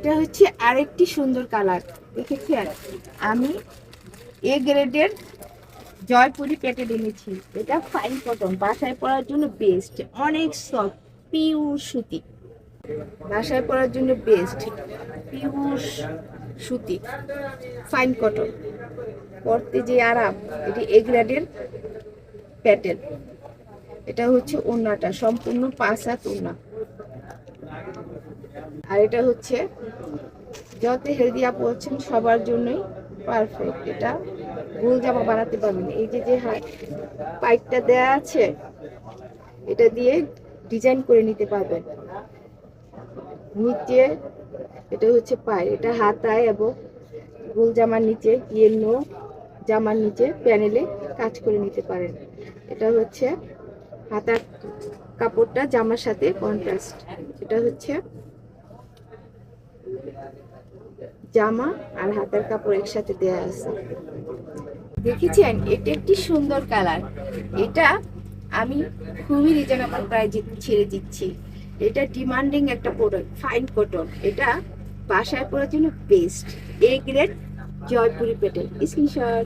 এটা হচ্ছে আরেকটি সুন্দর কালার, দেখেছেন? আমি এ গ্রেডের জয়পুরি প্যাকেট এনেছি। এটা ফাইন কটন, বাসায় পরার জন্য বেস্ট, অনেক সফট, পিওর সুতি, বাসায় পরার জন্য বেস্ট, পিওর সুতি, ফাইন কটন, পরতে যে আরাম। এটি এ গ্রেডের প্যাটেল। এটা হচ্ছে ওড়নাটা, সম্পূর্ণ 5 হাত ওড়না। আর এটা হচ্ছে যত হেলদি আপ বলছেন সবার জন্যই পারফেক্ট। এটা গোল জামা বানাতে পারবেন। এই যে পাইপটা দেয়া আছে, এটা দিয়ে ডিজাইন করে নিতে পারবেন। নিচে এটা হচ্ছে পায়, এটা হাতায় এবং গোল জামার নিচে, ইয়েলো জামার নিচে প্যানেলে কাজ করে নিতে পারেন। এটা হচ্ছে হাতার কাপড়টা জামার সাথে কন্ট্রাস্ট। এটা হচ্ছে জামা আর হাতার কাপড় একসাথে দেয়া আছে, দেখেছেন? এটা একটি সুন্দর কালার। এটা আমি খুবই রিজনেবল প্রাইসে ছেড়ে দিচ্ছি। এটা ডিমান্ডিং একটা প্রোডাক্ট, ফাইন কটন। এটা বাসায় পরার জন্য best, A grade Jaipuri Patel. Screenshot.